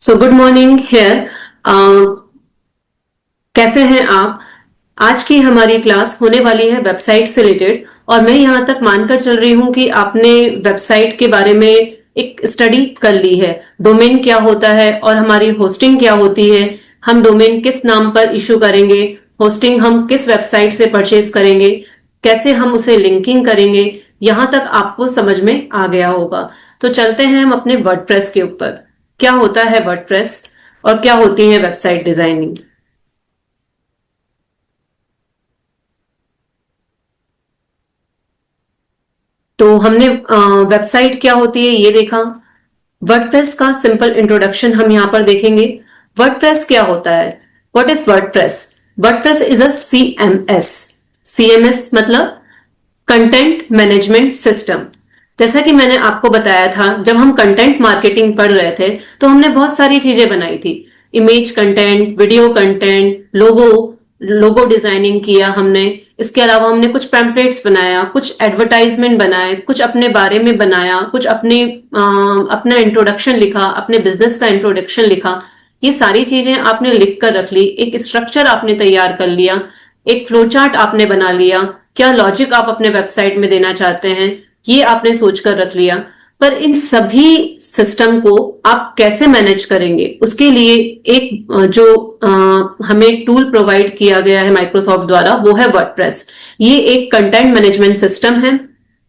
So good morning here. कैसे हैं आप? आज की हमारी क्लास होने वाली है वेबसाइट से रिलेटेड, और मैं यहाँ तक मानकर चल रही हूँ कि आपने वेबसाइट के बारे में एक स्टडी कर ली है। डोमेन क्या होता है और हमारी होस्टिंग क्या होती है, हम डोमेन किस नाम पर इशू करेंगे, होस्टिंग हम किस वेबसाइट से परचेज करेंगे, कैसे हम उसे लिंकिंग करेंगे, यहाँ तक आपको समझ में आ गया होगा। तो चलते हैं हम अपने वर्डप्रेस के ऊपर। क्या होता है वर्डप्रेस और क्या होती है वेबसाइट डिजाइनिंग? तो हमने वेबसाइट क्या होती है ये देखा। वर्डप्रेस का सिंपल इंट्रोडक्शन हम यहां पर देखेंगे। वर्डप्रेस क्या होता है? What is WordPress? WordPress is a CMS. CMS मतलब कंटेंट मैनेजमेंट सिस्टम। जैसा कि मैंने आपको बताया था, जब हम कंटेंट मार्केटिंग पढ़ रहे थे तो हमने बहुत सारी चीजें बनाई थी। इमेज कंटेंट, वीडियो कंटेंट, लोगो लोगो डिजाइनिंग किया हमने। इसके अलावा हमने कुछ पैम्पलेट्स बनाया, कुछ एडवर्टाइजमेंट बनाए, कुछ अपने बारे में बनाया, कुछ अपना इंट्रोडक्शन लिखा, अपने बिजनेस का इंट्रोडक्शन लिखा। ये सारी चीजें आपने लिख कर रख ली, एक स्ट्रक्चर आपने तैयार कर लिया, एक फ्लो चार्ट आपने बना लिया, क्या लॉजिक आप अपने वेबसाइट में देना चाहते हैं ये आपने सोच कर रख लिया। पर इन सभी सिस्टम को आप कैसे मैनेज करेंगे, उसके लिए एक हमें एक टूल प्रोवाइड किया गया है माइक्रोसॉफ्ट द्वारा, वो है वर्डप्रेस। ये एक कंटेंट मैनेजमेंट सिस्टम है।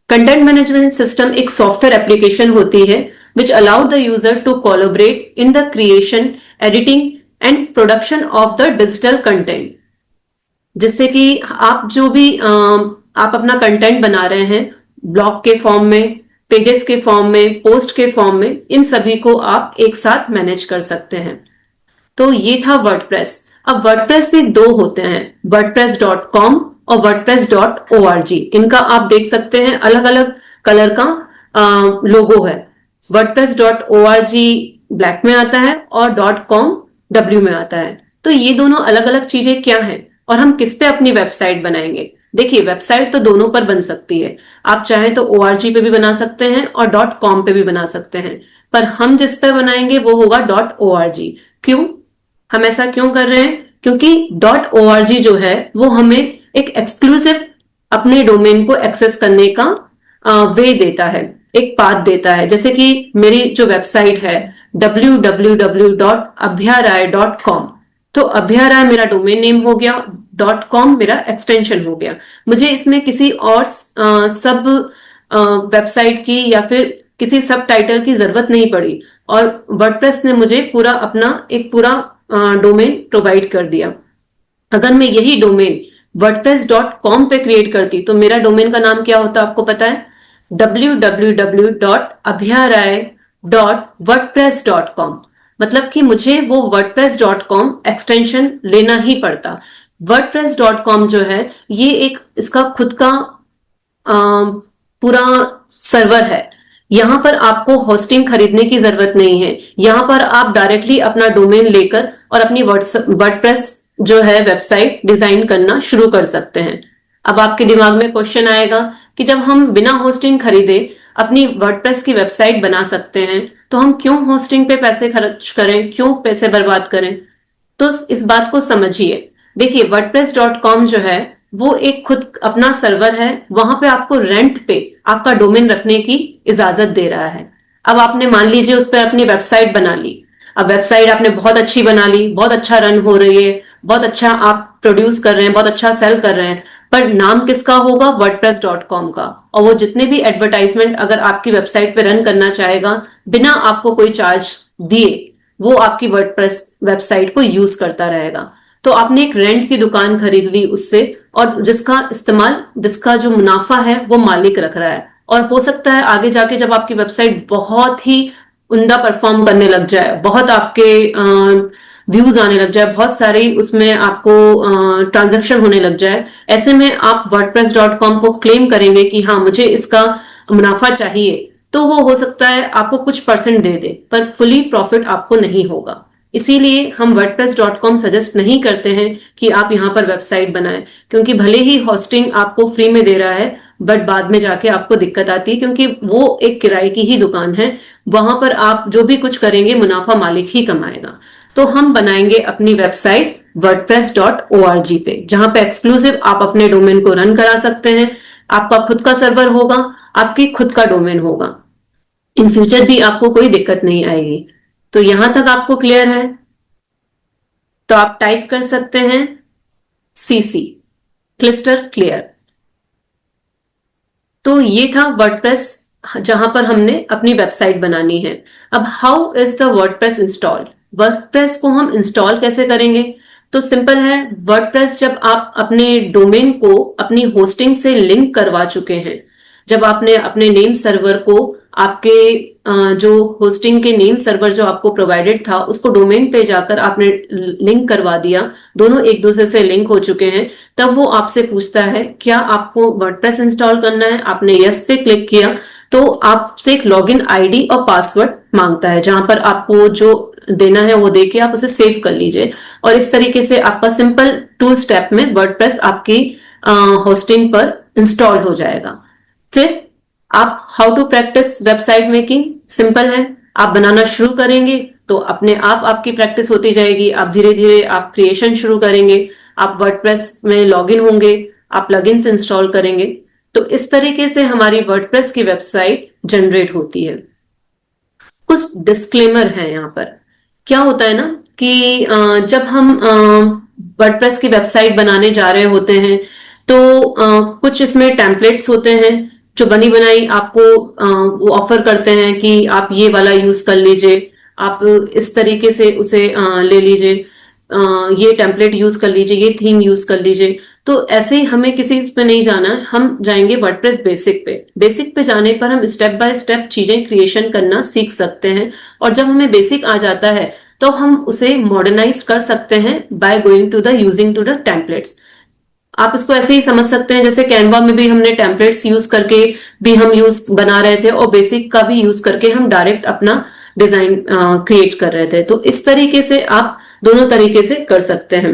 कंटेंट मैनेजमेंट सिस्टम एक सॉफ्टवेयर एप्लीकेशन होती है which allow the user to collaborate in the creation, editing and production of the digital content. जिससे कि आप जो भी आप अपना कंटेंट बना रहे हैं, ब्लॉग के फॉर्म में, पेजेस के फॉर्म में, पोस्ट के फॉर्म में, इन सभी को आप एक साथ मैनेज कर सकते हैं। तो ये था वर्डप्रेस। अब वर्डप्रेस भी दो होते हैं, wordpress.com और wordpress.org। इनका आप देख सकते हैं अलग अलग कलर का लोगो है। wordpress.org ब्लैक में आता है और .com डब्ल्यू में आता है। तो ये दोनों अलग अलग चीजें क्या हैं और हम किस पे अपनी वेबसाइट बनाएंगे? देखिए, वेबसाइट तो दोनों पर बन सकती है। आप चाहें तो ORG पे भी बना सकते हैं और .com पे भी बना सकते हैं, पर हम जिस पे बनाएंगे वो होगा .org। क्यों? हम ऐसा क्यों कर रहे हैं? क्योंकि .org जो है वो हमें एक एक्सक्लूसिव अपने डोमेन को एक्सेस करने का वे देता है, एक पाथ देता है। जैसे कि मेरी जो वेबसाइट है www.abhyarai.com, तो अभ्याराय मेरा डोमेन नेम हो गया, .com मेरा एक्सटेंशन हो गया। मुझे इसमें किसी और सब वेबसाइट की या फिर किसी सब टाइटल की जरूरत नहीं पड़ी, और वर्डप्रेस ने मुझे पूरा अपना एक पूरा डोमेन प्रोवाइड कर दिया। अगर मैं यही डोमेन wordpress.com पे क्रिएट करती तो मेरा डोमेन का नाम क्या होता आपको पता है? www.abhyarai.wordpress.com। मतलब कि मुझे वो wordpress.com एक्सटेंशन लेना ही पड़ता। wordpress.com जो है ये एक इसका खुद का पूरा सर्वर है। यहां पर आपको होस्टिंग खरीदने की जरूरत नहीं है। यहां पर आप डायरेक्टली अपना डोमेन लेकर और अपनी वर्डप्रेस जो है वेबसाइट डिजाइन करना शुरू कर सकते हैं। अब आपके दिमाग में क्वेश्चन आएगा कि जब हम बिना होस्टिंग खरीदे अपनी वर्डप्रेस की वेबसाइट बना सकते हैं तो हम क्यों होस्टिंग पे पैसे खर्च करें, क्यों पैसे बर्बाद करें? तो इस बात को समझिए। देखिए, wordpress.com जो है वो एक खुद अपना सर्वर है, वहां पे आपको रेंट पे आपका डोमेन रखने की इजाजत दे रहा है। अब आपने मान लीजिए उस पर अपनी वेबसाइट बना ली। अब वेबसाइट आपने बहुत अच्छी बना ली, बहुत अच्छा रन हो रही है, बहुत अच्छा आप प्रोड्यूस कर रहे हैं, बहुत अच्छा सेल कर रहे हैं, पर नाम किसका होगा? wordpress.com का। और वो जितने भी एडवर्टाइजमेंट अगर आपकी वेबसाइट पे रन करना चाहेगा बिना आपको कोई चार्ज दिए, वो आपकी वर्डप्रेस वेबसाइट को यूज करता रहेगा। तो आपने एक रेंट की दुकान खरीद ली उससे, और जिसका इस्तेमाल, जिसका जो मुनाफा है वो मालिक रख रहा है। और हो सकता है आगे जाके जब आपकी वेबसाइट बहुत ही उम्दा परफॉर्म करने लग जाए, बहुत आपके व्यूज आने लग जाए, बहुत सारी उसमें आपको ट्रांजेक्शन होने लग जाए, ऐसे में आप wordpress.com को क्लेम करेंगे कि हाँ मुझे इसका मुनाफा चाहिए, तो वो हो सकता है आपको कुछ परसेंट दे दे, पर फुली प्रॉफिट आपको नहीं होगा। इसीलिए हम wordpress.com सजेस्ट नहीं करते हैं कि आप यहाँ पर वेबसाइट बनाएं, क्योंकि भले ही होस्टिंग आपको फ्री में दे रहा है, बट बाद में जाके आपको दिक्कत आती है, क्योंकि वो एक किराए की ही दुकान है, वहां पर आप जो भी कुछ करेंगे मुनाफा मालिक ही कमाएगा। तो हम बनाएंगे अपनी वेबसाइट wordpress.org पे, जहां पे एक्सक्लूसिव आप अपने डोमेन को रन करा सकते हैं। आपका खुद का सर्वर होगा, आपकी खुद का डोमेन होगा, इन फ्यूचर भी आपको कोई दिक्कत नहीं आएगी। तो यहां तक आपको क्लियर है? तो आप टाइप कर सकते हैं CC, क्लिस्टर क्लियर। तो ये था वर्डप्रेस, जहां पर हमने अपनी वेबसाइट बनानी है। अब how is the WordPress installed? WordPress को हम इंस्टॉल कैसे करेंगे? तो सिंपल है, वर्डप्रेस जब आप अपने डोमेन को अपनी होस्टिंग से लिंक करवा चुके हैं, जब आपने अपने नेम सर्वर को आपके जो होस्टिंग के नेम सर्वर जो आपको प्रोवाइडेड था उसको डोमेन पे जाकर आपने लिंक करवा दिया, दोनों एक दूसरे से लिंक हो चुके हैं, तब वो आपसे पूछता है क्या आपको वर्डप्रेस इंस्टॉल करना है। आपने यस पे क्लिक किया तो आपसे एक लॉगिन आईडी और पासवर्ड मांगता है, जहां पर आपको जो देना है वो देके आप उसे सेव कर लीजिए। और इस तरीके से आपका सिंपल 2 स्टेप में वर्डप्रेस आपकी होस्टिंग पर इंस्टॉल हो जाएगा। फिर आप how to practice website making, simple है, आप बनाना शुरू करेंगे तो अपने आप आपकी प्रैक्टिस होती जाएगी। आप धीरे धीरे आप क्रिएशन शुरू करेंगे, आप वर्डप्रेस में लॉगिन होंगे, आप प्लगइन्स इंस्टॉल करेंगे। तो इस तरीके से हमारी वर्डप्रेस की वेबसाइट जनरेट होती है। कुछ डिस्क्लेमर है यहाँ पर। क्या होता है ना कि जब हम वर्डप्रेस की वेबसाइट बनाने जा रहे होते हैं तो कुछ इसमें टेम्पलेट्स होते हैं जो बनी बनाई आपको वो ऑफर करते हैं कि आप ये वाला यूज कर लीजिए, आप इस तरीके से उसे ले लीजिए, ये टेम्पलेट यूज कर लीजिए, ये थीम यूज कर लीजिए। तो ऐसे ही हमें किसी इस पे नहीं जाना, हम जाएंगे वर्डप्रेस बेसिक पे। बेसिक पे जाने पर हम स्टेप बाय स्टेप चीजें क्रिएशन करना सीख सकते हैं, और जब हमें बेसिक आ जाता है तो हम उसे मॉडर्नाइज कर सकते हैं by going to the using to the templates. आप इसको ऐसे ही समझ सकते हैं जैसे कैनवा में भी हमने टेम्पलेट्स यूज करके भी हम यूज बना रहे थे, और बेसिक का भी यूज करके हम डायरेक्ट अपना डिजाइन क्रिएट कर रहे थे। तो इस तरीके से आप दोनों तरीके से कर सकते हैं।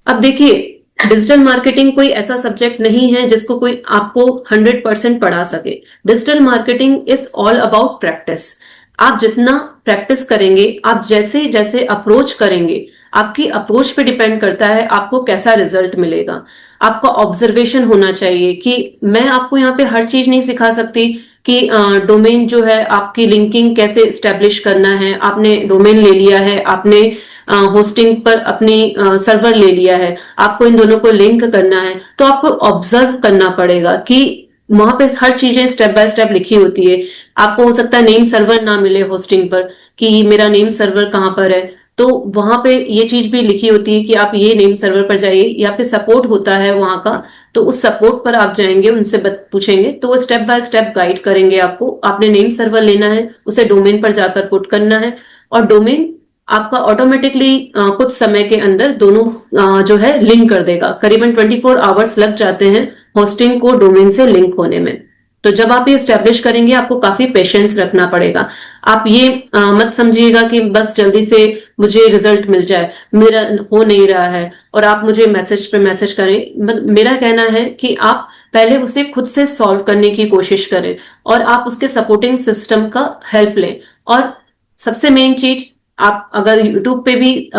अब देखिए, डिजिटल मार्केटिंग कोई ऐसा सब्जेक्ट नहीं है जिसको कोई आपको 100% पढ़ा सके। Digital marketing is all about practice. आप जितना प्रैक्टिस करेंगे, आप जैसे जैसे अप्रोच करेंगे, आपकी अप्रोच पे डिपेंड करता है आपको कैसा रिजल्ट मिलेगा। आपका ऑब्जर्वेशन होना चाहिए कि मैं आपको यहाँ पे हर चीज नहीं सिखा सकती कि डोमेन जो है आपकी लिंकिंग कैसे स्टेब्लिश करना है। आपने डोमेन ले लिया है, आपने होस्टिंग पर अपनी सर्वर ले लिया है, आपको इन दोनों को लिंक करना है, तो आपको ऑब्जर्व करना पड़ेगा कि वहां पे हर चीजें स्टेप बाय स्टेप लिखी होती है। आपको हो सकता है नेम सर्वर ना मिले होस्टिंग पर कि मेरा नेम सर्वर कहाँ पर है, तो वहां पे ये चीज भी लिखी होती है कि आप ये नेम सर्वर पर जाइए, या फिर सपोर्ट होता है वहां का, तो उस सपोर्ट पर आप जाएंगे, उनसे पूछेंगे तो वो स्टेप बाय स्टेप गाइड करेंगे आपको। आपने नेम सर्वर लेना है, उसे डोमेन पर जाकर पुट करना है, और डोमेन आपका ऑटोमेटिकली कुछ समय के अंदर दोनों जो है लिंक कर देगा। करीबन 24 आवर्स लग जाते हैं होस्टिंग को डोमेन से लिंक होने में। तो जब आप ये स्टैब्लिश करेंगे आपको काफी पेशेंस रखना पड़ेगा। आप ये मत समझिएगा कि बस जल्दी से मुझे रिजल्ट मिल जाए, मेरा हो नहीं रहा है और आप मुझे मैसेज पे मैसेज करें। मेरा कहना है कि आप पहले उसे खुद से सॉल्व करने की कोशिश करें और आप उसके सपोर्टिंग सिस्टम का हेल्प लें। और सबसे मेन चीज, आप अगर यूट्यूब पे भी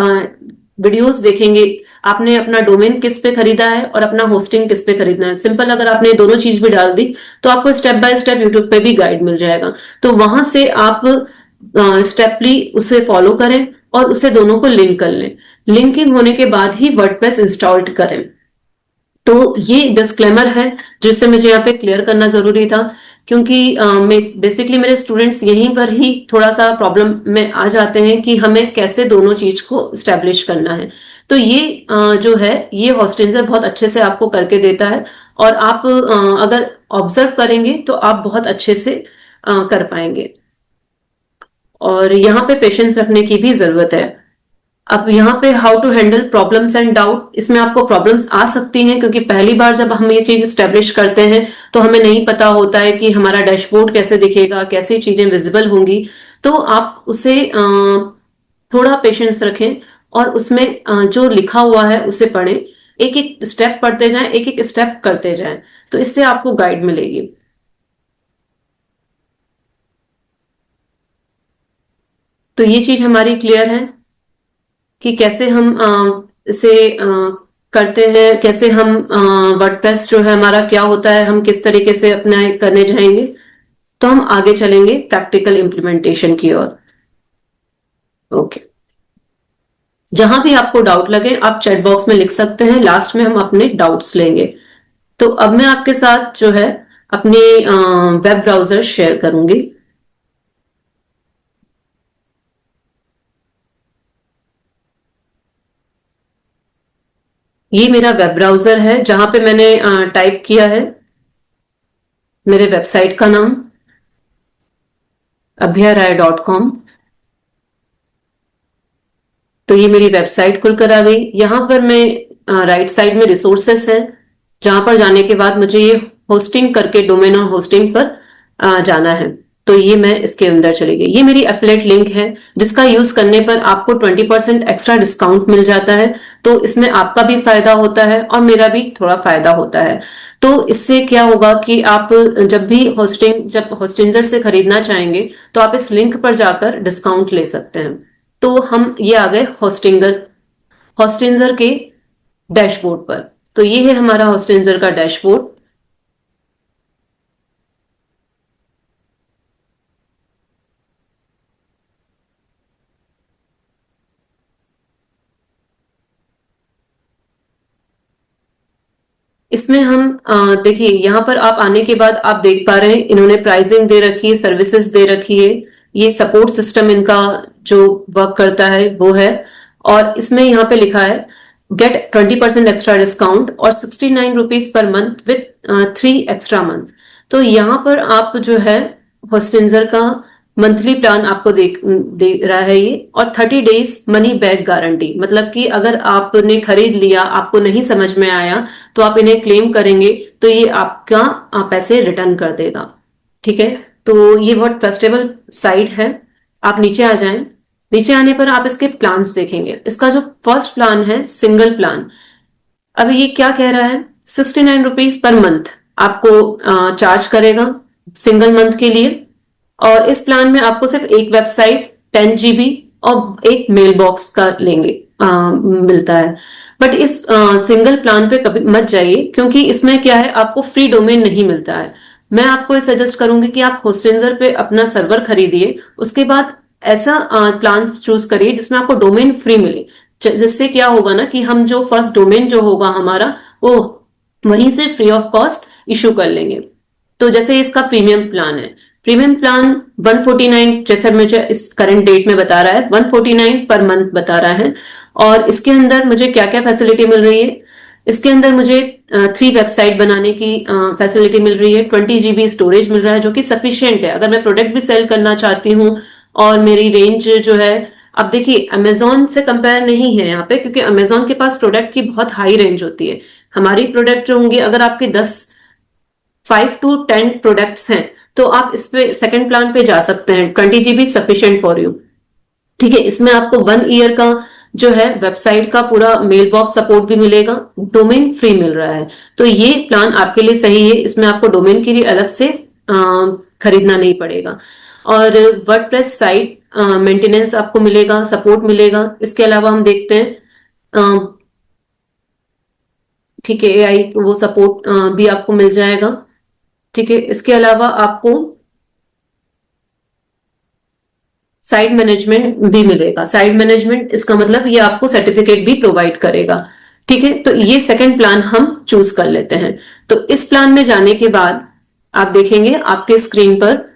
वीडियोस देखेंगे, आपने अपना डोमेन किस पे खरीदा है और अपना होस्टिंग किस पे खरीदना है, सिंपल अगर आपने दोनों चीज भी डाल दी तो आपको स्टेप बाय स्टेप यूट्यूब पे भी गाइड मिल जाएगा। तो वहां से आप स्टेपली उसे फॉलो करें और उसे दोनों को लिंक कर लें। लिंकिंग होने के बाद ही वर्डप्रेस इंस्टॉल करें। तो ये डिस्क्लेमर है जिससे मुझे यहाँ पे क्लियर करना जरूरी था, क्योंकि बेसिकली मेरे स्टूडेंट्स यहीं पर ही थोड़ा सा प्रॉब्लम में आ जाते हैं कि हमें कैसे दोनों चीज को स्टैब्लिश करना है। तो ये जो है ये हॉस्टिंजर बहुत अच्छे से आपको करके देता है, और आप अगर ऑब्जर्व करेंगे तो आप बहुत अच्छे से कर पाएंगे। और यहाँ पे पेशेंस रखने की भी जरूरत है। अब यहाँ पे how to handle problems and doubt, इसमें आपको प्रॉब्लम्स आ सकती हैं क्योंकि पहली बार जब हम ये चीज स्टेब्लिश करते हैं तो हमें नहीं पता होता है कि हमारा डैशबोर्ड कैसे दिखेगा, कैसी चीजें विजिबल होंगी। तो आप उसे थोड़ा पेशेंस रखें और उसमें जो लिखा हुआ है उसे पढ़ें। एक एक स्टेप पढ़ते जाएं, एक एक स्टेप करते जाएं, तो इससे आपको गाइड मिलेगी। तो ये चीज हमारी क्लियर है कि कैसे हम इसे करते हैं, कैसे हम वर्डप्रेस जो है हमारा क्या होता है, हम किस तरीके से अपना करने जाएंगे। तो हम आगे चलेंगे प्रैक्टिकल इंप्लीमेंटेशन की ओर। ओके, जहां भी आपको डाउट लगे आप चैट बॉक्स में लिख सकते हैं, लास्ट में हम अपने डाउट्स लेंगे। तो अब मैं आपके साथ जो है अपने वेब ब्राउजर शेयर करूंगी। ये मेरा वेब ब्राउजर है जहां पे मैंने टाइप किया है मेरे वेबसाइट का नाम abhyarai.com। तो ये मेरी वेबसाइट खुलकर आ गई। यहां पर मैं राइट साइड में रिसोर्सेस है, जहां पर जाने के बाद मुझे ये होस्टिंग करके डोमेन और होस्टिंग पर जाना है। तो ये मैं इसके अंदर चली गई। ये मेरी एफिलिएट लिंक है जिसका यूज करने पर आपको 20% एक्स्ट्रा डिस्काउंट मिल जाता है। तो इसमें आपका भी फायदा होता है और मेरा भी थोड़ा फायदा होता है। तो इससे क्या होगा कि आप जब होस्टिंजर से खरीदना चाहेंगे तो आप इस लिंक पर जाकर डिस्काउंट ले सकते हैं। तो हम ये आ गए होस्टिंजर के डैशबोर्ड पर। तो ये है हमारा होस्टिंजर का डैशबोर्ड। इसमें हम देखिए, यहां पर आप आने के बाद आप देख पा रहे हैं इन्होंने प्राइसिंग दे रखी है, सर्विसेज दे रखी है, ये सपोर्ट सिस्टम इनका जो वर्क करता है वो है। और इसमें यहाँ पे लिखा है गेट 20% एक्स्ट्रा डिस्काउंट और 69 rupees per month with 3 extra month. तो यहाँ पर आप जो है होस्टिंजर का मंथली प्लान आपको दे रहा है ये, और 30 डेज मनी बैक गारंटी, मतलब कि अगर आपने खरीद लिया आपको नहीं समझ में आया तो आप इन्हें क्लेम करेंगे तो ये आपका पैसे रिटर्न कर देगा। ठीक है, तो ये बहुत ट्रस्टेबल साइट है। आप नीचे आ जाएं, नीचे आने पर आप इसके प्लान्स देखेंगे। इसका जो फर्स्ट प्लान है सिंगल प्लान, अभी ये क्या कह रहा है 69 रुपीज पर मंथ आपको चार्ज करेगा सिंगल मंथ के लिए। और इस प्लान में आपको सिर्फ एक वेबसाइट 10 GB और एक मेल बॉक्स का लेंगे मिलता है। बट इस सिंगल प्लान पे कभी मत जाइए क्योंकि इसमें क्या है आपको फ्री डोमेन नहीं मिलता है। मैं आपको ये सजेस्ट करूंगी कि आप होस्टिंजर पे अपना सर्वर खरीदिए, उसके बाद ऐसा प्लान चूज करिए जिसमें आपको डोमेन फ्री मिले। जिससे क्या होगा ना कि हम जो फर्स्ट डोमेन जो होगा हमारा वो वहीं से फ्री ऑफ कॉस्ट इशू कर लेंगे। तो जैसे इसका प्रीमियम प्लान है, प्रीमियम प्लान 149 जैसे मुझे इस करंट डेट में बता रहा है 149 पर मंथ बता रहा है। और इसके अंदर मुझे क्या क्या फैसिलिटी मिल रही है, इसके अंदर मुझे 3 वेबसाइट बनाने की फैसिलिटी मिल रही है, 20 GB स्टोरेज मिल रहा है जो कि सफिशियंट है अगर मैं प्रोडक्ट भी सेल करना चाहती हूँ। और मेरी रेंज जो है, अब देखिए अमेजोन से कंपेयर नहीं है यहाँ पे क्योंकि अमेजोन के पास प्रोडक्ट की बहुत हाई रेंज होती है। हमारी प्रोडक्ट जो होंगे, अगर आपके 5 to 10 प्रोडक्ट्स हैं तो आप इस पे सेकंड प्लान पे जा सकते हैं। 20 GB सफिशिएंट फॉर यू। ठीक है, इसमें आपको 1 ईयर का जो है वेबसाइट का पूरा मेल बॉक्स सपोर्ट भी मिलेगा, डोमेन फ्री मिल रहा है। तो ये प्लान आपके लिए सही है, इसमें आपको डोमेन के लिए अलग से खरीदना नहीं पड़ेगा। और वर्डप्रेस साइट मेंटेनेंस आपको मिलेगा, सपोर्ट मिलेगा। इसके अलावा हम देखते हैं, ठीक है, एआई वो सपोर्ट भी आपको मिल जाएगा। ठीक है, इसके अलावा आपको साइट मैनेजमेंट भी मिलेगा। साइट मैनेजमेंट इसका मतलब ये आपको सर्टिफिकेट भी प्रोवाइड करेगा। ठीक है, तो ये सेकंड प्लान हम चूज कर लेते हैं। तो इस प्लान में जाने के बाद आप देखेंगे आपके स्क्रीन पर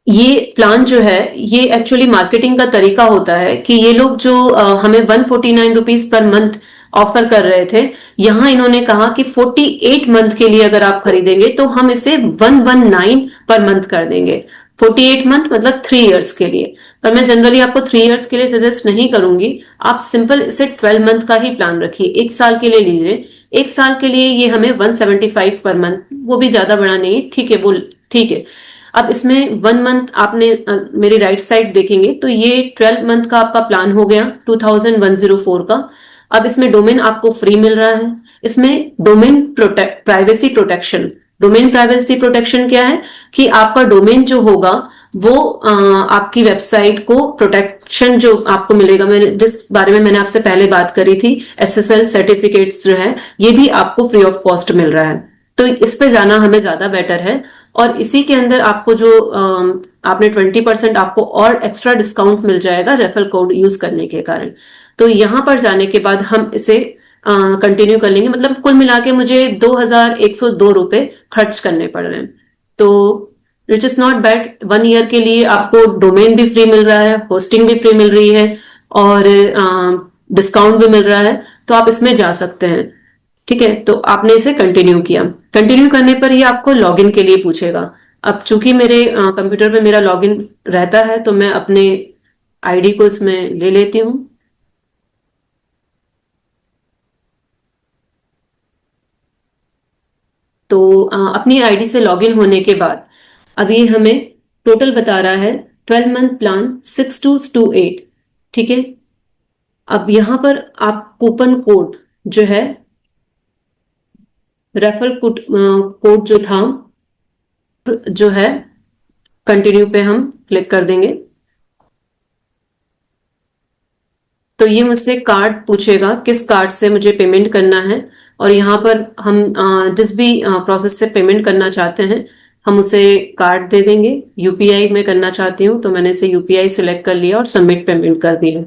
ये प्लान जो है ये एक्चुअली मार्केटिंग का तरीका होता है कि ये लोग जो हमें 149 रुपीज पर मंथ ऑफर कर रहे थे, यहां इन्होंने कहा कि 48 मंथ के लिए अगर आप खरीदेंगे तो हम इसे 119 पर मंथ कर देंगे। 48 मंथ मतलब 3 इयर्स के लिए। पर मैं जनरली आपको 3 इयर्स के लिए सजेस्ट नहीं करूंगी, आप सिंपल इसे 12 मंथ का ही प्लान रखिए, 1 साल के लिए लीजिए। 1 साल के लिए ये हमें 175 पर मंथ, वो भी ज्यादा बड़ा नहीं, ठीक है वो ठीक है। अब इसमें 1 मंथ आपने मेरी राइट साइड देखेंगे तो ये 12 मंथ का आपका प्लान हो गया 2104 का। अब इसमें डोमेन आपको फ्री मिल रहा है। इसमें डोमेन प्राइवेसी प्रोटेक्शन क्या है कि आपका डोमेन जो होगा वो आपकी वेबसाइट को प्रोटेक्शन जो आपको मिलेगा, मैंने जिस बारे में मैंने आपसे पहले बात करी थी, एसएसएल सर्टिफिकेट्स जो है ये भी आपको फ्री ऑफ कॉस्ट मिल रहा है। तो इस पे जाना हमें ज्यादा बेटर है। और इसी के अंदर आपको जो आपने 20% आपको और एक्स्ट्रा डिस्काउंट मिल जाएगा रेफरल कोड यूज करने के कारण। तो यहां पर जाने के बाद हम इसे कंटिन्यू कर लेंगे। मतलब कुल मिला के मुझे 2102 रुपए खर्च करने पड़ रहे हैं। तो which is not bad. 1 year के लिए आपको डोमेन भी फ्री मिल रहा है, होस्टिंग भी फ्री मिल रही है और डिस्काउंट भी मिल रहा है, तो आप इसमें जा सकते हैं। ठीक है, तो आपने इसे कंटिन्यू किया। कंटिन्यू करने पर ये आपको लॉगिन के लिए पूछेगा। अब चूंकि मेरे कंप्यूटर पे मेरा लॉगिन रहता है तो मैं अपने आईडी को इसमें ले लेती हूँ। तो अपनी आईडी से लॉगिन होने के बाद अभी हमें टोटल बता रहा है 12 मंथ प्लान 6228। ठीक है, अब यहां पर आप कूपन कोड जो है, रेफरल कोड जो था, जो है कंटिन्यू पे हम क्लिक कर देंगे। तो ये मुझसे कार्ड पूछेगा, किस कार्ड से मुझे पेमेंट करना है। और यहाँ पर हम जिस भी प्रोसेस से पेमेंट करना चाहते हैं हम उसे कार्ड दे देंगे। यूपीआई में करना चाहती हूँ तो मैंने इसे यूपीआई सिलेक्ट कर लिया और सबमिट पेमेंट कर दिया।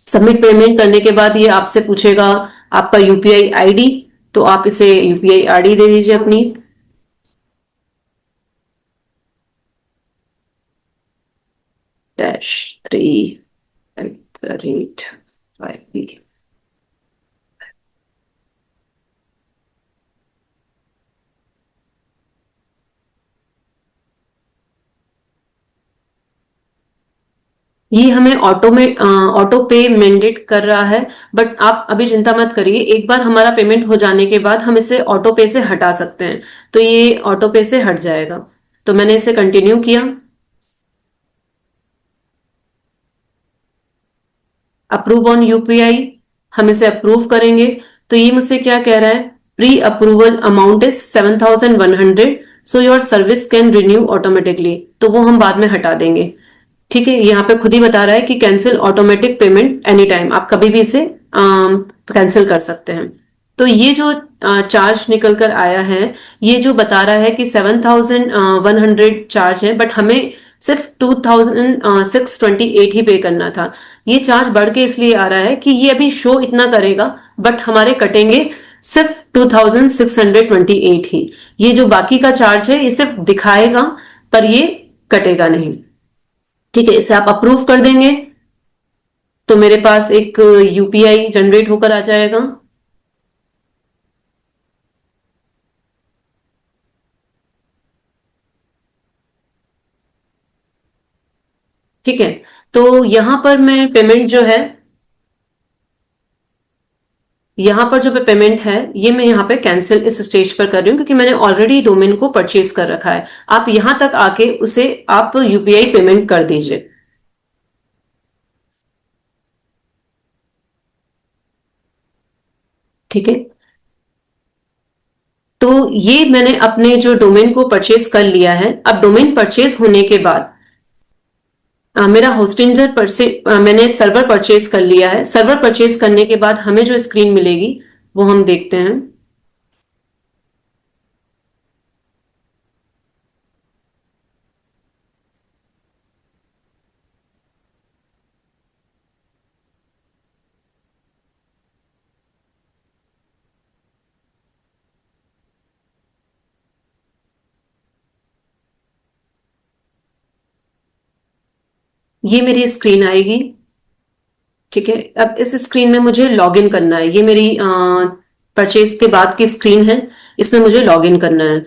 सबमिट पेमेंट करने के बाद ये आपसे पूछेगा आपका यूपीआई आईडी, तो आप इसे यूपीआई आईडी दे दीजिए अपनी। -3@5B। ये हमें ऑटो पे मैंडेट कर रहा है। बट आप अभी चिंता मत करिए, एक बार हमारा पेमेंट हो जाने के बाद हम इसे ऑटो पे से हटा सकते हैं। तो ये ऑटो पे से हट जाएगा। तो मैंने इसे कंटिन्यू किया। अप्रूव ऑन यूपीआई, हम इसे अप्रूव करेंगे। तो ये मुझसे क्या कह रहा है, pre approval amount is 7100, so your service can renew automatically. तो वो हम बाद में हटा देंगे। ठीक है, यहाँ पे खुद ही बता रहा है कि cancel automatic payment any time, आप कभी भी इसे कैंसिल कर सकते हैं। तो ये जो चार्ज निकल कर आया है, ये जो बता रहा है कि 7100 चार्ज है, बट हमें सिर्फ 2628 ही पे करना था। ये चार्ज बढ़ के इसलिए आ रहा है कि ये अभी शो इतना करेगा बट हमारे कटेंगे सिर्फ 2628 ही। ये जो बाकी का चार्ज है ये सिर्फ दिखाएगा पर ये कटेगा नहीं। ठीक है, इसे आप अप्रूव कर देंगे तो मेरे पास एक यूपीआई जनरेट होकर आ जाएगा। ठीक है, तो यहां पर मैं पेमेंट जो है, यहां पर जो पेमेंट है ये मैं यहाँ पे कैंसिल इस स्टेज पर कर रही हूँ क्योंकि मैंने ऑलरेडी डोमेन को परचेज कर रखा है। आप यहां तक आके उसे आप यूपीआई पेमेंट कर दीजिए। ठीक है, तो ये मैंने अपने जो डोमेन को परचेज कर लिया है। अब डोमेन परचेज होने के बाद मेरा होस्टिंजर मैंने सर्वर परचेज कर लिया है। सर्वर परचेज करने के बाद हमें जो स्क्रीन मिलेगी वो हम देखते हैं। ये मेरी स्क्रीन आएगी। ठीक है, अब इस स्क्रीन में मुझे लॉगिन करना है। ये मेरी परचेज के बाद की स्क्रीन है, इसमें मुझे लॉगिन करना है।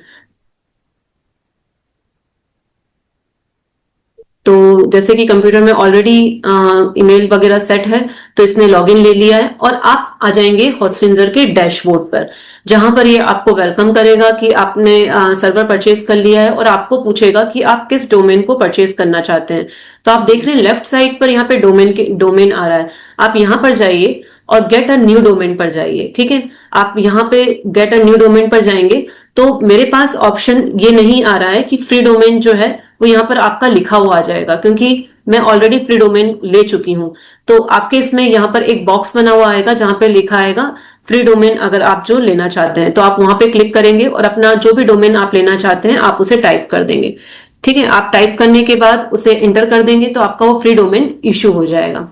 तो जैसे कि कंप्यूटर में ऑलरेडी ईमेल वगैरह सेट है, तो इसने लॉगिन ले लिया है और आप आ जाएंगे होस्टिंजर के डैशबोर्ड पर, जहां पर ये आपको वेलकम करेगा कि आपने सर्वर परचेज कर लिया है और आपको पूछेगा कि आप किस डोमेन को परचेज करना चाहते हैं। तो आप देख रहे हैं लेफ्ट साइड पर यहाँ पे डोमेन आ रहा है, आप यहाँ पर जाइए और गेट अ न्यू डोमेन पर जाइए। ठीक है, आप यहाँ पे गेट अ न्यू डोमेन पर जाएंगे तो मेरे पास ऑप्शन ये नहीं आ रहा है कि फ्री डोमेन जो है वो यहाँ पर आपका लिखा हुआ आ जाएगा, क्योंकि मैं ऑलरेडी फ्री डोमेन ले चुकी हूं। तो आपके इसमें यहाँ पर एक बॉक्स बना हुआ आएगा जहां पे लिखा आएगा फ्री डोमेन, अगर आप जो लेना चाहते हैं तो आप वहां पे क्लिक करेंगे और अपना जो भी डोमेन आप लेना चाहते हैं आप उसे टाइप कर देंगे। ठीक है, आप टाइप करने के बाद उसे इंटर कर देंगे तो आपका वो फ्री डोमेन इश्यू हो जाएगा।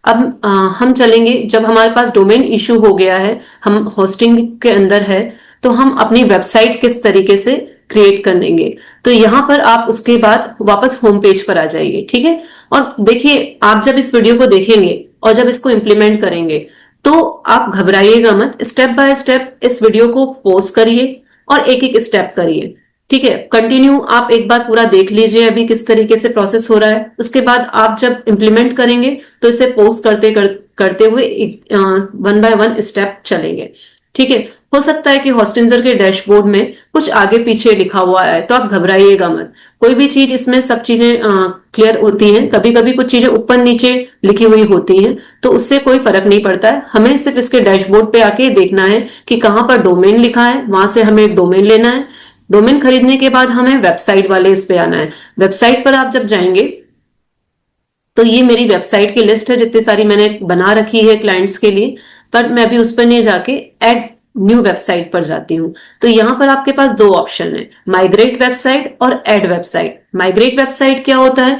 अब हम चलेंगे, जब हमारे पास डोमेन इशू हो गया है, हम होस्टिंग के अंदर है, तो हम अपनी वेबसाइट किस तरीके से क्रिएट कर देंगे। तो यहां पर आप उसके बाद वापस होम पेज पर आ जाइए। ठीक है, और देखिए आप जब इस वीडियो को देखेंगे और जब इसको इंप्लीमेंट करेंगे तो आप घबराइएगा मत, स्टेप बाय स्टेप इस वीडियो को पॉज करिए और एक एक स्टेप करिए। ठीक है, कंटिन्यू आप एक बार पूरा देख लीजिए अभी किस तरीके से प्रोसेस हो रहा है, उसके बाद आप जब इंप्लीमेंट करेंगे तो इसे पोस्ट करते हुए वन बाय वन स्टेप चलेंगे। ठीक है, हो सकता है कि होस्टिंजर के डैशबोर्ड में कुछ आगे पीछे लिखा हुआ है, तो आप घबराइएगा मत। कोई भी चीज इसमें सब चीजें क्लियर होती हैं, कभी कभी कुछ चीजें ऊपर नीचे लिखी हुई होती हैं, तो उससे कोई फर्क नहीं पड़ता है। हमें सिर्फ इसके डैशबोर्ड पे आके देखना है कि कहाँ पर डोमेन लिखा है, वहां से हमें एक डोमेन लेना है। डोमेन खरीदने के बाद हमें वेबसाइट वाले इस पे आना है। वेबसाइट पर आप जब जाएंगे तो ये मेरी वेबसाइट की लिस्ट है जितनी सारी मैंने बना रखी है क्लाइंट्स के लिए, पर मैं अभी उस पर नहीं जाके ऐड न्यू वेबसाइट पर जाती हूँ। तो यहां पर आपके पास दो ऑप्शन है, माइग्रेट वेबसाइट और ऐड वेबसाइट। माइग्रेट वेबसाइट क्या होता है?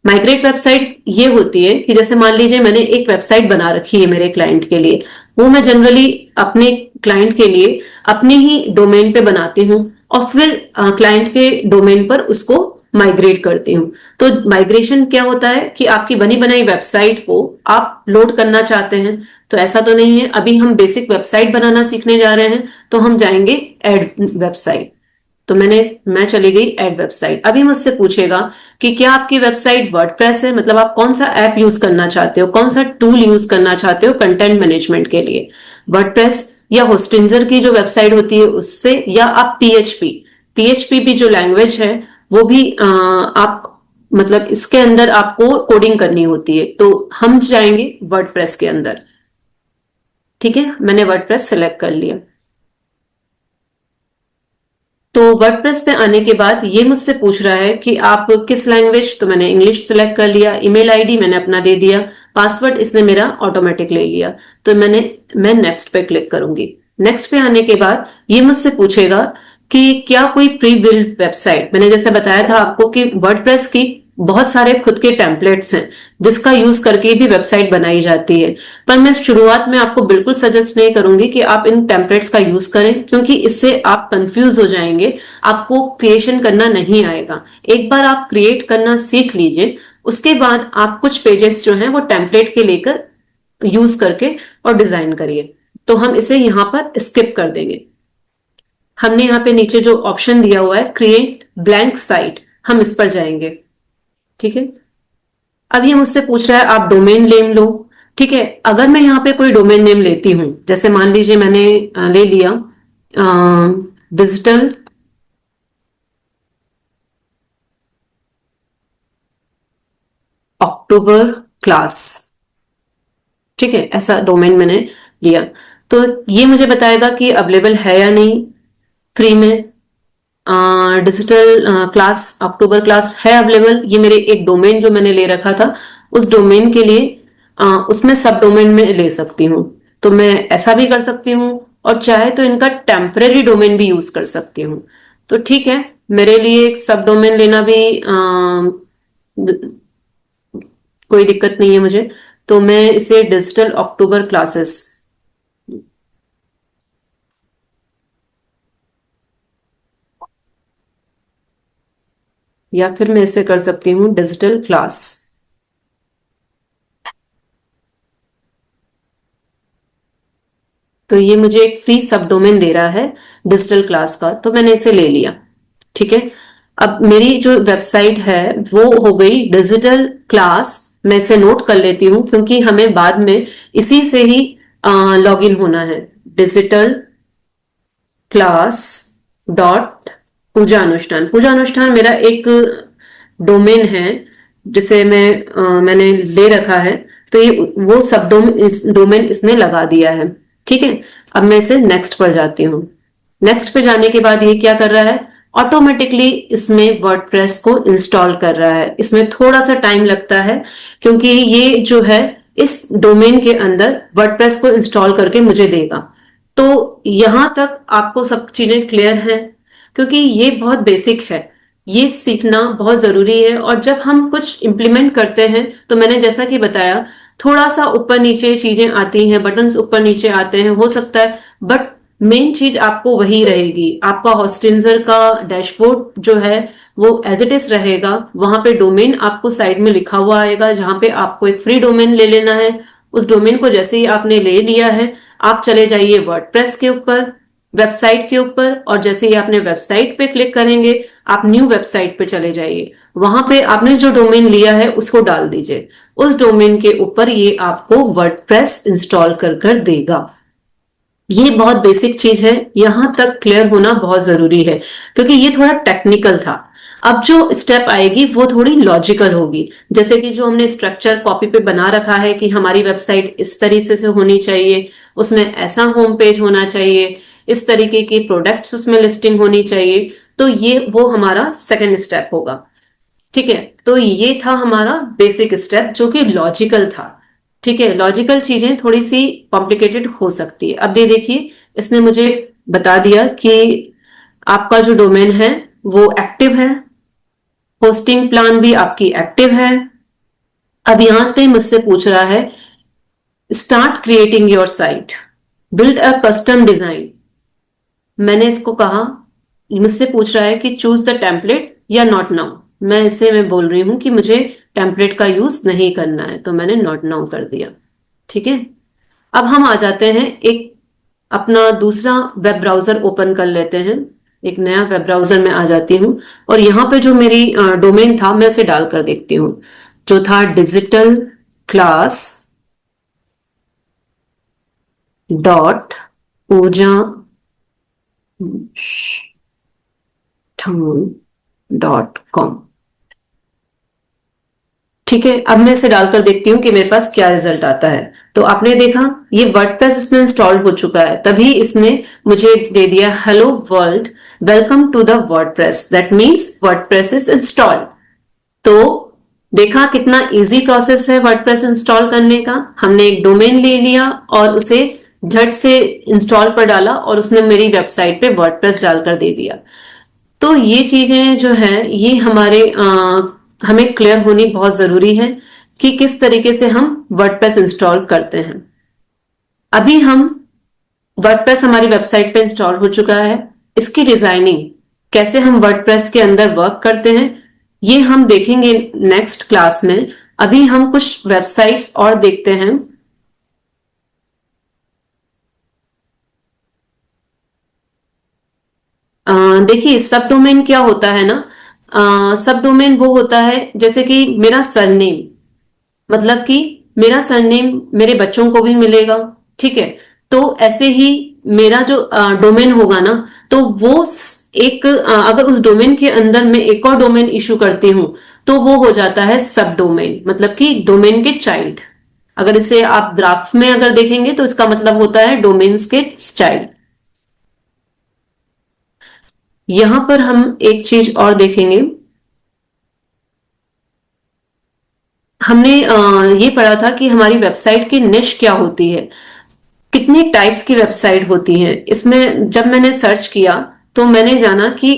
माइग्रेट वेबसाइट ये होती है कि जैसे मान लीजिए मैंने एक वेबसाइट बना रखी है मेरे क्लाइंट के लिए, वो मैं जनरली अपने क्लाइंट के लिए अपने ही डोमेन पे बनाती हूँ और फिर क्लाइंट के डोमेन पर उसको माइग्रेट करती हूँ। तो माइग्रेशन क्या होता है कि आपकी बनी बनाई वेबसाइट को आप लोड करना चाहते हैं, तो ऐसा तो नहीं है, अभी हम बेसिक वेबसाइट बनाना सीखने जा रहे हैं, तो हम जाएंगे ऐड वेबसाइट। तो मैं चली गई ऐड वेबसाइट। अभी मुझसे पूछेगा कि क्या आपकी वेबसाइट वर्डप्रेस है, मतलब आप कौन सा ऐप यूज करना चाहते हो, कौन सा टूल यूज करना चाहते हो कंटेंट मैनेजमेंट के लिए, वर्डप्रेस या होस्टिंजर की जो वेबसाइट होती है उससे, या आप पीएचपी। पीएचपी भी जो लैंग्वेज है वो भी आप मतलब इसके अंदर आपको कोडिंग करनी होती है, तो हम जाएंगे वर्डप्रेस के अंदर। ठीक है, मैंने वर्डप्रेस सेलेक्ट कर लिया। तो वर्डप्रेस पे आने के बाद ये मुझसे पूछ रहा है कि आप किस लैंग्वेज, तो मैंने इंग्लिश सेलेक्ट कर लिया। ईमेल आईडी मैंने अपना दे दिया, पासवर्ड इसने मेरा ऑटोमेटिक ले लिया। तो मैं नेक्स्ट पे क्लिक करूंगी। नेक्स्ट पे आने के बाद ये मुझसे पूछेगा कि क्या कोई प्री बिल्ड वेबसाइट, मैंने जैसे बताया था आपको कि वर्डप्रेस की बहुत सारे खुद के टेम्पलेट्स हैं जिसका यूज करके भी वेबसाइट बनाई जाती है, पर मैं शुरुआत में आपको बिल्कुल सजेस्ट नहीं करूंगी कि आप इन टेम्पलेट्स का यूज करें, क्योंकि इससे आप कंफ्यूज हो जाएंगे, आपको क्रिएशन करना नहीं आएगा। एक बार आप क्रिएट करना सीख लीजिए, उसके बाद आप कुछ पेजेस जो हैं वो टेम्पलेट के लेकर यूज करके और डिजाइन करिए। तो हम इसे यहां पर स्किप कर देंगे। हमने यहाँ पे नीचे जो ऑप्शन दिया हुआ है क्रिएट ब्लैंक साइट, हम इस पर जाएंगे। ठीक है, अब ये मुझसे पूछ रहा है आप डोमेन नेम लो। ठीक है, अगर मैं यहाँ पे कोई डोमेन नेम लेती हूं, जैसे मान लीजिए मैंने ले लिया डिजिटल अक्टूबर क्लास। ठीक है, ऐसा डोमेन मैंने लिया, तो ये मुझे बताएगा कि अवेलेबल है या नहीं फ्री में। डिजिटल क्लास अक्टूबर क्लास है अवेलेबल, ये मेरे एक डोमेन जो मैंने ले रखा था उस डोमेन के लिए उसमें सब डोमेन में ले सकती हूँ। तो मैं ऐसा भी कर सकती हूँ और चाहे तो इनका टेम्परेरी डोमेन भी यूज कर सकती हूँ। तो ठीक है, मेरे लिए एक सब डोमेन लेना भी कोई दिक्कत नहीं है मुझे, तो मैं इसे डिजिटल अक्टूबर क्लासेस, या फिर मैं इसे कर सकती हूँ डिजिटल क्लास। तो ये मुझे एक फ्री सब डोमेन दे रहा है डिजिटल क्लास का, तो मैंने इसे ले लिया। ठीक है, अब मेरी जो वेबसाइट है वो हो गई डिजिटल क्लास, मैं इसे नोट कर लेती हूं क्योंकि हमें बाद में इसी से ही लॉग इन होना है। डिजिटल क्लास डॉट पूजा अनुष्ठान। पूजा अनुष्ठान मेरा एक डोमेन है जिसे मैंने ले रखा है, तो ये वो सब डोमेन इसने लगा दिया है। ठीक है, अब मैं इसे नेक्स्ट पर जाती हूँ। नेक्स्ट पे जाने के बाद ये क्या कर रहा है, ऑटोमेटिकली इसमें वर्डप्रेस को इंस्टॉल कर रहा है। इसमें थोड़ा सा टाइम लगता है क्योंकि ये जो है इस डोमेन के अंदर वर्डप्रेस को इंस्टॉल करके मुझे देगा। तो यहां तक आपको सब चीजें क्लियर हैं, क्योंकि ये बहुत बेसिक है, ये सीखना बहुत जरूरी है। और जब हम कुछ इंप्लीमेंट करते हैं तो मैंने जैसा कि बताया, थोड़ा सा ऊपर नीचे चीजें आती हैं, बटन्स ऊपर नीचे आते हैं, हो सकता है, बट मेन चीज आपको वही रहेगी। आपका हॉस्टिंजर का डैशबोर्ड जो है वो एज इट इज रहेगा। वहां पे डोमेन आपको साइड में लिखा हुआ आएगा, जहां पे आपको एक फ्री डोमेन ले लेना है। उस डोमेन को जैसे ही आपने ले लिया है, आप चले जाइए वर्डप्रेस के ऊपर, वेबसाइट के ऊपर, और जैसे ही आपने वेबसाइट पे क्लिक करेंगे, आप न्यू वेबसाइट पे चले जाइए। वहां पे आपने जो डोमेन लिया है उसको डाल दीजिए। उस डोमेन के ऊपर ये आपको वर्डप्रेस इंस्टॉल कर देगा। ये बहुत बेसिक चीज है, यहां तक क्लियर होना बहुत जरूरी है क्योंकि ये थोड़ा टेक्निकल था। अब जो स्टेप आएगी वो थोड़ी लॉजिकल होगी। जैसे कि जो हमने स्ट्रक्चर कॉपी पे बना रखा है कि हमारी वेबसाइट इस तरीके से होनी चाहिए, उसमें ऐसा होम पेज होना चाहिए, इस तरीके की प्रोडक्ट्स उसमें लिस्टिंग होनी चाहिए, तो ये वो हमारा सेकेंड स्टेप होगा। ठीक है, तो ये था हमारा बेसिक स्टेप जो कि लॉजिकल था। ठीक है, लॉजिकल चीजें थोड़ी सी कॉम्प्लिकेटेड हो सकती है। अब ये देखिए, इसने मुझे बता दिया कि आपका जो डोमेन है वो एक्टिव है, होस्टिंग प्लान भी आपकी एक्टिव है। अब यहां से मुझसे पूछ रहा है start creating your site, build a custom design. मैंने इसको कहा, मुझसे पूछ रहा है कि चूज द टेम्पलेट या नॉट नाउ। मैं बोल रही हूं कि मुझे टेम्पलेट का यूज नहीं करना है, तो मैंने नॉट नाउ कर दिया। ठीक है, अब हम आ जाते हैं, एक अपना दूसरा वेब ब्राउजर ओपन कर लेते हैं। एक नया वेब ब्राउजर में आ जाती हूँ और यहाँ पे जो मेरी डोमेन था मैं इसे डालकर देखती हूँ, जो था डिजिटल क्लास डॉट पूजा डॉट कॉम। ठीक है, अब मैं इसे डालकर देखती हूँ कि मेरे पास क्या रिजल्ट आता है। तो आपने देखा ये वर्डप्रेस इसमें इंस्टॉल हो चुका है, तभी इसने मुझे दे दिया hello world, welcome to the WordPress, that means WordPress is installed. तो देखा कितना इजी प्रोसेस है वर्डप्रेस इंस्टॉल करने का। हमने एक डोमेन ले लिया और उसे झट से इंस्टॉल पर डाला और उसने मेरी वेबसाइट पे वर्डप्रेस डालकर दे दिया। तो ये चीजें जो है ये हमें क्लियर होनी बहुत जरूरी है कि किस तरीके से हम वर्डप्रेस इंस्टॉल करते हैं। अभी हम वर्डप्रेस हमारी वेबसाइट पे इंस्टॉल हो चुका है। इसकी डिजाइनिंग कैसे हम वर्डप्रेस के अंदर वर्क करते हैं ये हम देखेंगे नेक्स्ट क्लास में। अभी हम कुछ वेबसाइट्स और देखते हैं। देखिए, सब डोमेन क्या होता है ना, सब डोमेन वो होता है जैसे कि मेरा सरनेम, मतलब कि मेरा सरनेम मेरे बच्चों को भी मिलेगा। ठीक है, तो ऐसे ही मेरा जो डोमेन होगा ना, तो वो एक अगर उस डोमेन के अंदर मैं एक और डोमेन इशू करती हूं तो वो हो जाता है सब डोमेन, मतलब कि डोमेन के चाइल्ड। अगर इसे आप ग्राफ में अगर देखेंगे तो इसका मतलब होता है डोमेन्स के चाइल्ड। यहां पर हम एक चीज और देखेंगे। हमने ये पढ़ा था कि हमारी वेबसाइट की निश क्या होती है, कितने टाइप्स की वेबसाइट होती हैं। इसमें जब मैंने सर्च किया तो मैंने जाना कि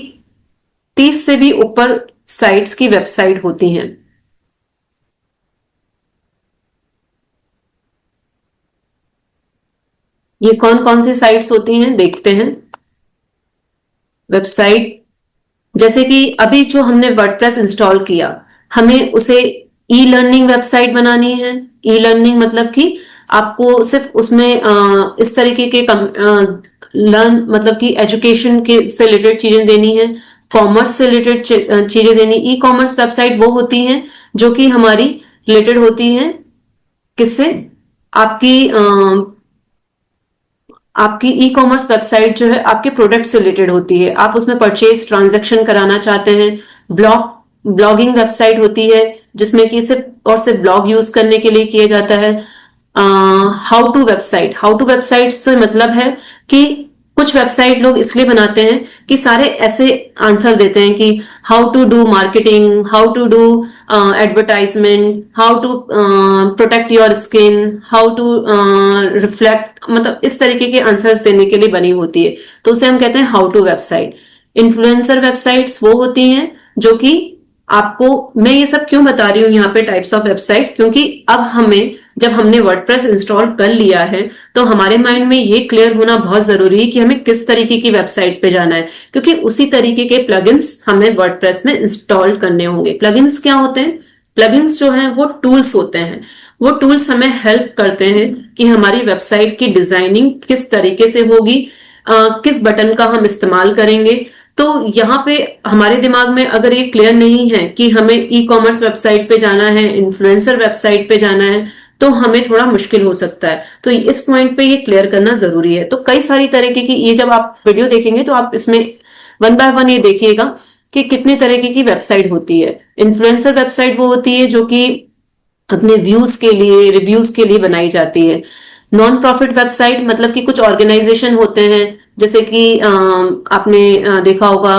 30 से भी ऊपर साइट्स की वेबसाइट होती हैं। ये कौन कौन सी साइट्स होती हैं देखते हैं। वेबसाइट, जैसे कि अभी जो हमने वर्डप्रेस इंस्टॉल किया, हमें उसे ई लर्निंग वेबसाइट बनानी है। ई लर्निंग मतलब कि आपको सिर्फ उसमें इस तरीके के लर्न मतलब कि एजुकेशन के से रिलेटेड चीजें देनी है। कॉमर्स से रिलेटेड चीजें देनी। ई कॉमर्स वेबसाइट वो होती हैं जो कि हमारी रिलेटेड होती हैं किससे, आपकी आपकी ई कॉमर्स वेबसाइट जो है आपके प्रोडक्ट से रिलेटेड होती है, आप उसमें परचेज ट्रांजैक्शन कराना चाहते हैं। ब्लॉगिंग वेबसाइट होती है जिसमें कि सिर्फ और सिर्फ ब्लॉग यूज करने के लिए किया जाता है। हाउ टू वेबसाइट से मतलब है कि कुछ वेबसाइट लोग इसलिए बनाते हैं कि सारे ऐसे आंसर देते हैं कि how to do marketing, how to do advertisement, how to protect your skin, how to reflect, मतलब इस तरीके के आंसर्स देने के लिए बनी होती है, तो उसे हम कहते हैं how to website. Influencer websites वो होती हैं जो कि आपको, मैं ये सब क्यों बता रही हूँ यहाँ पे टाइप्स ऑफ वेबसाइट, क्योंकि अब हमें, जब हमने वर्डप्रेस इंस्टॉल कर लिया है तो हमारे माइंड में ये क्लियर होना बहुत जरूरी है कि हमें किस तरीके की वेबसाइट पे जाना है, क्योंकि उसी तरीके के प्लगइन्स हमें वर्डप्रेस में इंस्टॉल करने होंगे। प्लगइन्स क्या होते हैं? प्लगइन्स जो हैं वो टूल्स होते हैं। वो टूल्स हमें हेल्प करते हैं कि हमारी वेबसाइट की डिजाइनिंग किस तरीके से होगी, किस बटन का हम इस्तेमाल करेंगे। तो यहाँ पे हमारे दिमाग में अगर ये क्लियर नहीं है कि हमें ई कॉमर्स वेबसाइट पे जाना है, इन्फ्लुएंसर वेबसाइट पे जाना है, तो हमें थोड़ा मुश्किल हो सकता है। तो इस पॉइंट पे ये क्लियर करना जरूरी है। तो कई सारी तरीके की, ये जब आप वीडियो देखेंगे तो आप इसमें वन बाय वन ये देखिएगा कि कितने तरीके की वेबसाइट होती है। इन्फ्लुएंसर वेबसाइट वो होती है जो कि अपने व्यूज के लिए, रिव्यूज के लिए बनाई जाती है। नॉन प्रॉफिट वेबसाइट मतलब कि कुछ ऑर्गेनाइजेशन होते हैं, जैसे कि आपने देखा होगा,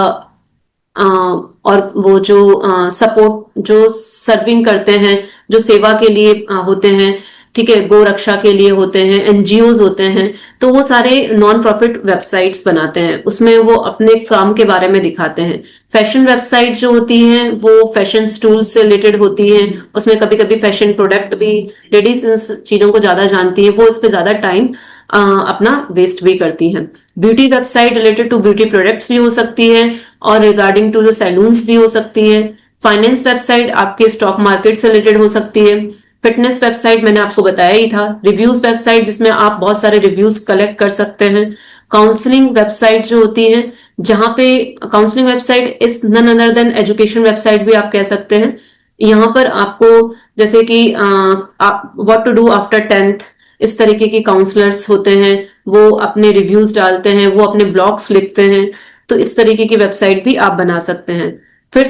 और वो जो सपोर्ट, जो सर्विंग करते हैं, जो सेवा के लिए होते हैं, ठीक है, गो रक्षा के लिए होते हैं, एनजीओज होते हैं, तो वो सारे नॉन प्रॉफिट वेबसाइट्स बनाते हैं, उसमें वो अपने काम के बारे में दिखाते हैं। फैशन वेबसाइट जो होती हैं वो फैशन टूल्स से रिलेटेड होती हैं, उसमें कभी कभी फैशन प्रोडक्ट भी, लेडीज इन चीजों को ज्यादा जानती है, वो इस पे ज्यादा टाइम अपना वेस्ट भी करती हैं। Beauty website related to beauty products भी हो सकती है, और रिगार्डिंग टू जो सैलून्स भी हो सकती है। फाइनेंस वेबसाइट आपके स्टॉक मार्केट से रिलेटेड हो सकती है। फिटनेस वेबसाइट मैंने आपको बताया ही था। रिव्यूज वेबसाइट जिसमें आप बहुत सारे रिव्यूज कलेक्ट कर सकते हैं। काउंसलिंग वेबसाइट जो होती है, जहां पे counselling website is none other than education website भी आप कह सकते हैं। यहाँ पर आपको, जैसे कि what to do after 10th, इस तरीके के काउंसलर्स होते हैं, वो अपने रिव्यूज डालते हैं, वो अपने ब्लॉग्स लिखते हैं, तो इस तरीके की वेबसाइट भी आप बना सकते हैं। फिर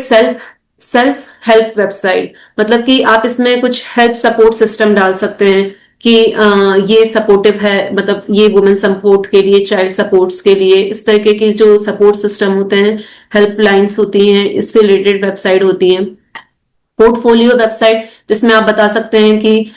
सेल्फ हेल्प वेबसाइट, मतलब कि आप इसमें कुछ हेल्प सपोर्ट सिस्टम डाल सकते हैं कि ये सपोर्टिव है, मतलब ये वुमेन सपोर्ट के लिए, चाइल्ड सपोर्ट्स के लिए, इस तरीके की जो सपोर्ट सिस्टम होते हैं, हेल्पलाइंस होती हैं, इससे रिलेटेड वेबसाइट होती हैं। पोर्टफोलियो वेबसाइट जिसमें आप बता सकते हैं कि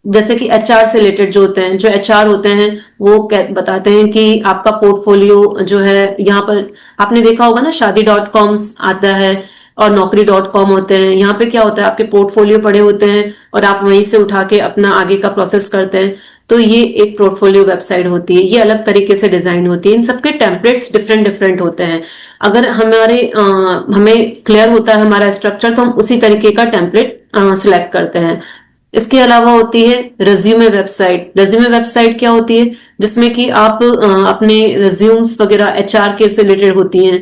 जैसे कि एचआर से रिलेटेड जो होते हैं, जो एचआर होते हैं वो बताते हैं कि आपका पोर्टफोलियो जो है, यहाँ पर आपने देखा होगा ना, शादी.com आता है और नौकरी.com होते हैं। यहाँ पे क्या होता है, आपके पोर्टफोलियो पड़े होते हैं और आप वहीं से उठा के अपना आगे का प्रोसेस करते हैं, तो ये एक पोर्टफोलियो वेबसाइट होती है। ये अलग तरीके से डिजाइन होती है। इन सबके टेम्पलेट्स डिफरेंट डिफरेंट होते हैं। अगर हमें क्लियर होता है हमारा स्ट्रक्चर, तो हम उसी तरीके का टेम्पलेट सिलेक्ट करते हैं। इसके अलावा होती है रेज्यूमे वेबसाइट। रेज्यूमे वेबसाइट क्या होती है, जिसमें कि आप अपने रेज्यूम्स वगैरह एचआर के से रिलेटेड होती हैं।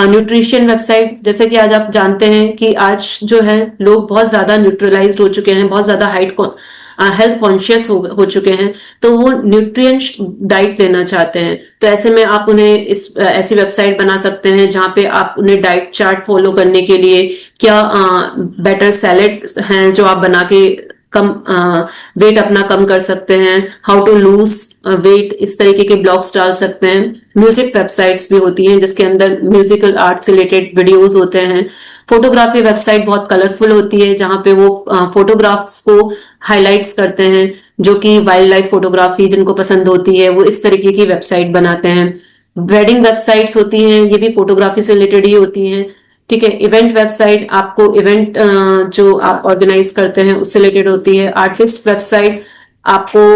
न्यूट्रिशन वेबसाइट, जैसे कि आज आप जानते हैं कि आज जो है लोग बहुत ज्यादा न्यूट्रलाइज्ड हो चुके हैं, बहुत ज्यादा हेल्थ कॉन्शियस हो चुके हैं, तो वो न्यूट्रिएंट डाइट लेना चाहते हैं। तो ऐसे में आप उन्हें ऐसी वेबसाइट बना सकते हैं जहां पे आप उन्हें डाइट चार्ट फॉलो करने के लिए, क्या बेटर सैलेड हैं जो आप बना के कम वेट अपना कम कर सकते हैं, हाउ टू लूज वेट, इस तरीके के ब्लॉग्स डाल सकते हैं। म्यूजिक वेबसाइट्स भी होती हैं जिसके अंदर म्यूजिकल आर्ट से रिलेटेड वीडियोस होते हैं। फोटोग्राफी वेबसाइट बहुत कलरफुल होती है, जहां पे वो फोटोग्राफ्स को हाईलाइट्स करते हैं, जो कि वाइल्ड लाइफ फोटोग्राफी जिनको पसंद होती है वो इस तरीके की वेबसाइट बनाते हैं। वेडिंग वेबसाइट्स होती हैं, ये भी फोटोग्राफी से रिलेटेड ही होती हैं, ठीक है। इवेंट वेबसाइट आपको इवेंट जो आप ऑर्गेनाइज करते हैं उससे रिलेटेड होती है। आर्टिस्ट वेबसाइट आपको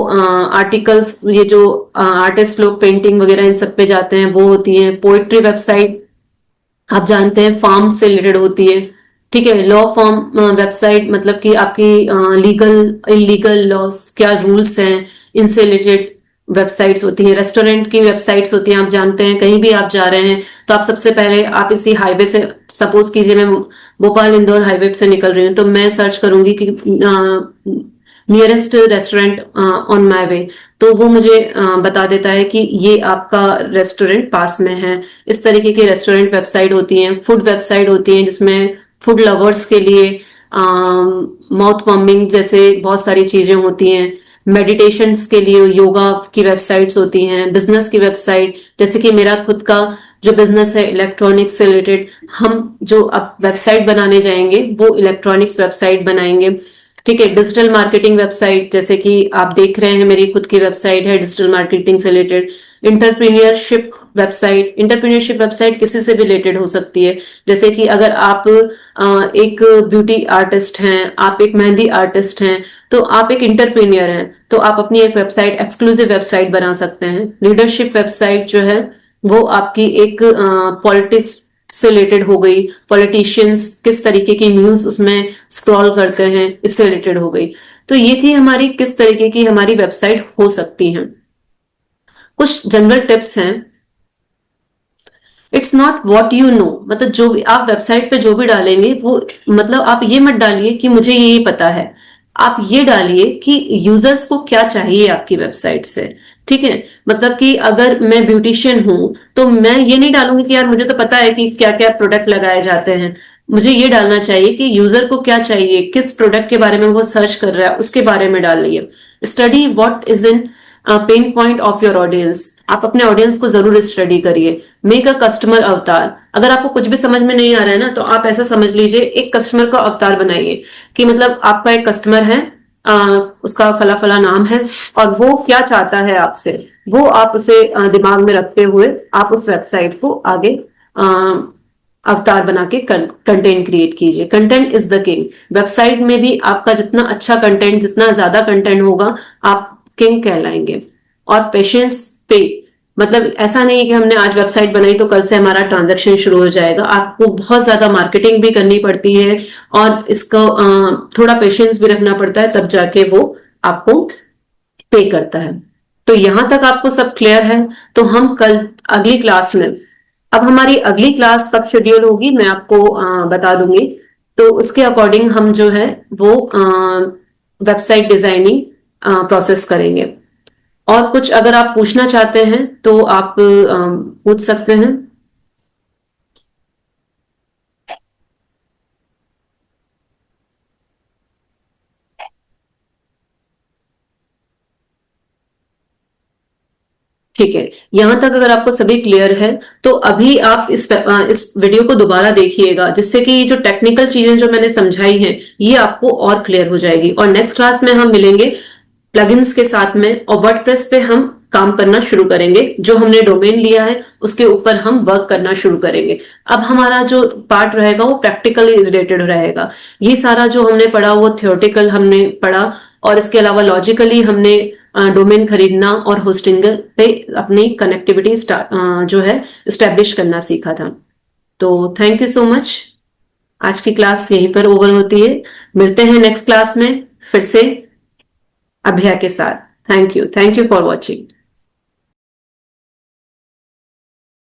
आर्टिकल्स, ये जो आर्टिस्ट लोग पेंटिंग वगैरह इन सब पे जाते हैं वो होती है। पोएट्री वेबसाइट आप जानते हैं फार्म से रिलेटेड होती है, ठीक है। लॉ फॉर्म वेबसाइट मतलब कि आपकी लीगल इलीगल लॉस क्या रूल्स हैं, इनसे रिलेटेड वेबसाइट्स होती हैं, रेस्टोरेंट की वेबसाइट्स होती हैं, आप जानते हैं कहीं भी आप जा रहे हैं तो आप सबसे पहले आप इसी हाईवे से, सपोज कीजिए मैं भोपाल इंदौर हाईवे से निकल रही हूँ तो मैं सर्च करूंगी कि नियरेस्ट रेस्टोरेंट ऑन माई वे, तो वो मुझे बता देता है कि ये आपका रेस्टोरेंट पास में है। इस तरीके की रेस्टोरेंट वेबसाइट होती हैं, फूड वेबसाइट होती हैं जिसमें फूड लवर्स के लिए माउथ वार्मिंग जैसे बहुत सारी चीजें होती हैं, मेडिटेशंस के लिए योगा की वेबसाइट्स होती हैं, बिजनेस की वेबसाइट, जैसे कि मेरा खुद का जो बिजनेस है इलेक्ट्रॉनिक्स से रिलेटेड, हम जो अब वेबसाइट बनाने जाएंगे वो इलेक्ट्रॉनिक्स वेबसाइट बनाएंगे। ठीक है, डिजिटल मार्केटिंग वेबसाइट, जैसे कि आप देख रहे हैं मेरी खुद की वेबसाइट है डिजिटल मार्केटिंग से related. Entrepreneurship website, entrepreneurship website किसी से भी रिलेटेड हो सकती है, जैसे कि अगर आप एक ब्यूटी आर्टिस्ट हैं, आप एक मेहंदी आर्टिस्ट हैं, तो आप एक इंटरप्रीनियर हैं, तो आप अपनी एक वेबसाइट, एक्सक्लूसिव वेबसाइट बना सकते हैं। लीडरशिप वेबसाइट जो है वो आपकी एक पॉलिटिक्स से रिलेटेड हो गई, पॉलिटिशियंस किस तरीके की न्यूज उसमें स्क्रॉल करते हैं इससे रिलेटेड हो गई। तो ये थी हमारी किस तरीके की हमारी वेबसाइट हो सकती हैं। कुछ जनरल टिप्स हैं। It's not what you know, मतलब जो भी आप वेबसाइट पे जो भी डालेंगे वो, मतलब आप ये मत डालिए कि मुझे ये पता है, आप ये डालिए कि यूजर्स को क्या चाहिए आपकी वेबसाइट से। ठीक है, मतलब कि अगर मैं ब्यूटिशियन हूं तो मैं ये नहीं डालूंगी कि यार मुझे तो पता है कि क्या क्या प्रोडक्ट लगाए जाते हैं। मुझे ये डालना चाहिए कि यूजर को क्या चाहिए, किस प्रोडक्ट के बारे में वो सर्च कर रहा है उसके बारे में डालिए। Study what is in pain point of your audience, आप अपने ऑडियंस को जरूर स्टडी करिए। मेक अ कस्टमर अवतार, अगर आपको कुछ भी समझ में नहीं आ रहा है ना तो आप ऐसा समझ लीजिए एक कस्टमर का अवतार बनाइए कि मतलब आपका एक कस्टमर है, उसका फला फला नाम है और वो क्या चाहता है आपसे, वो आप उसे दिमाग में रखते हुए आप उस वेबसाइट को आगे अवतार बना के कंटेंट क्रिएट कीजिए। Content is the king. Website में भी आपका जितना अच्छा कंटेंट, जितना ज्यादा कंटेंट होगा आप किंग कहलाएंगे। और पेशेंस पे, मतलब ऐसा नहीं है कि हमने आज वेबसाइट बनाई तो कल से हमारा ट्रांजैक्शन शुरू हो जाएगा, आपको बहुत ज्यादा मार्केटिंग भी करनी पड़ती है और इसको थोड़ा पेशेंस भी रखना पड़ता है, तब जाके वो आपको पे करता है। तो यहां तक आपको सब क्लियर है। तो हम कल अगली क्लास में, अब हमारी अगली क्लास कब शेड्यूल होगी मैं आपको बता दूंगी, तो उसके अकॉर्डिंग हम जो है वो वेबसाइट डिजाइनिंग प्रोसेस करेंगे। और कुछ अगर आप पूछना चाहते हैं तो आप पूछ सकते हैं। ठीक है, यहां तक अगर आपको सभी क्लियर है तो अभी आप इस वीडियो को दोबारा देखिएगा, जिससे कि जो टेक्निकल चीजें जो मैंने समझाई हैं ये आपको और क्लियर हो जाएगी। और नेक्स्ट क्लास में हम मिलेंगे प्लगइन्स के साथ में और वर्डप्रेस पे हम काम करना शुरू करेंगे। जो हमने डोमेन लिया है उसके ऊपर हम वर्क करना शुरू करेंगे। अब हमारा जो पार्ट रहेगा वो प्रैक्टिकली रिलेटेड रहेगा। ये सारा जो हमने पढ़ा वो थियोरेटिकल हमने पढ़ा, और इसके अलावा लॉजिकली हमने डोमेन खरीदना और होस्टिंग पे अपनी कनेक्टिविटी जो है स्टैब्लिश करना सीखा था। तो थैंक यू सो मच। आज की क्लास यहीं पर ओवर होती है। मिलते हैं नेक्स्ट क्लास में फिर से अभ्या के साथ। Thank you for watching.